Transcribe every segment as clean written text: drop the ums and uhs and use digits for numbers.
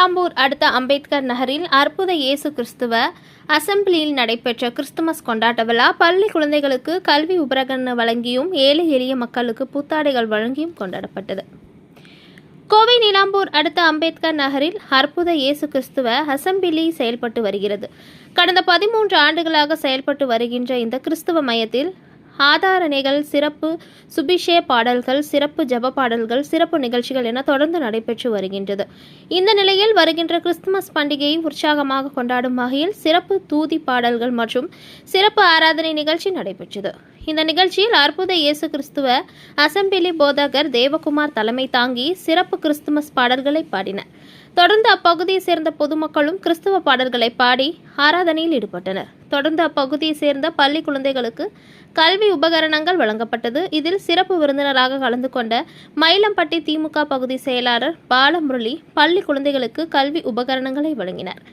நீலாம்பூர் அடுத்த அம்பேத்கர் நகரில் அற்புத இயேசு கிறிஸ்துவ அசெம்பிளியில் நடைபெற்ற கிறிஸ்துமஸ் கொண்டாட்ட விழா பள்ளி குழந்தைகளுக்கு கல்வி உபகரணம் வழங்கியும் ஏழை எளிய மக்களுக்கு புத்தாடைகள் வழங்கியும் கொண்டாடப்பட்டது. கோவை நீலாம்பூர் அடுத்த அம்பேத்கர் நகரில் அற்புத இயேசு கிறிஸ்துவ அசெம்பிளி செயல்பட்டு வருகிறது. கடந்த 13 ஆண்டுகளாக செயல்பட்டு வருகின்ற இந்த கிறிஸ்துவ மையத்தில் ஆதாரணைகள், சிறப்பு சுபிஷே பாடல்கள், சிறப்பு ஜப பாடல்கள், சிறப்பு நிகழ்ச்சிகள் என தொடர்ந்து நடைபெற்று வருகின்றது. இந்த நிலையில் வருகின்ற கிறிஸ்துமஸ் பண்டிகையை உற்சாகமாக கொண்டாடும் வகையில் சிறப்பு தூதி பாடல்கள் மற்றும் சிறப்பு ஆராதனை நிகழ்ச்சி நடைபெற்றது. இந்த நிகழ்ச்சியில் அற்புத இயேசு கிறிஸ்துவ அசெம்பிளி போதகர் தேவகுமார் தலைமை தாங்கி சிறப்பு கிறிஸ்துமஸ் பாடல்களை பாடினர். தொடர்ந்து அப்பகுதியை சேர்ந்த பொதுமக்களும் கிறிஸ்துவ பாடல்களை பாடி ஆராதனையில் ஈடுபட்டனர். தொடர்ந்து அப்பகுதியை சேர்ந்த பள்ளி குழந்தைகளுக்கு கல்வி உபகரணங்கள் வழங்கப்பட்டது. இதில் சிறப்பு விருந்தினராக கலந்து கொண்ட மயிலம்பட்டி திமுக பகுதி செயலாளர் பாலமுரளி பள்ளி குழந்தைகளுக்கு கல்வி உபகரணங்களை வழங்கினார்.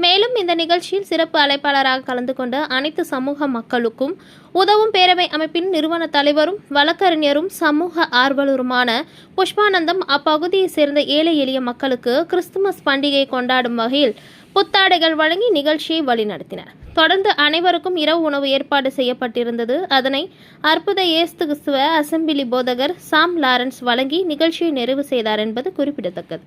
மேலும் இந்த நிகழ்ச்சியில் சிறப்பு அழைப்பாளராக கலந்து கொண்ட அனைத்து சமூக மக்களுக்கும் உதவும் பேரவை அமைப்பின் நிறுவன தலைவரும் வழக்கறிஞரும் சமூக ஆர்வலருமான புஷ்பானந்தம் அப்பகுதியை சேர்ந்த ஏழை எளிய மக்களுக்கு கிறிஸ்துமஸ் பண்டிகையை கொண்டாடும் வகையில் புத்தாடைகள் வழங்கி நிகழ்ச்சியை வழிநடத்தினர். தொடர்ந்து அனைவருக்கும் இரவு உணவு ஏற்பாடு செய்யப்பட்டிருந்தது. அதனை அற்புத இயேசு கிறிஸ்துவ அசெம்பிளி போதகர் சாம் லாரன்ஸ் வழங்கி நிகழ்ச்சியை நிறைவு செய்தார் என்பது குறிப்பிடத்தக்கது.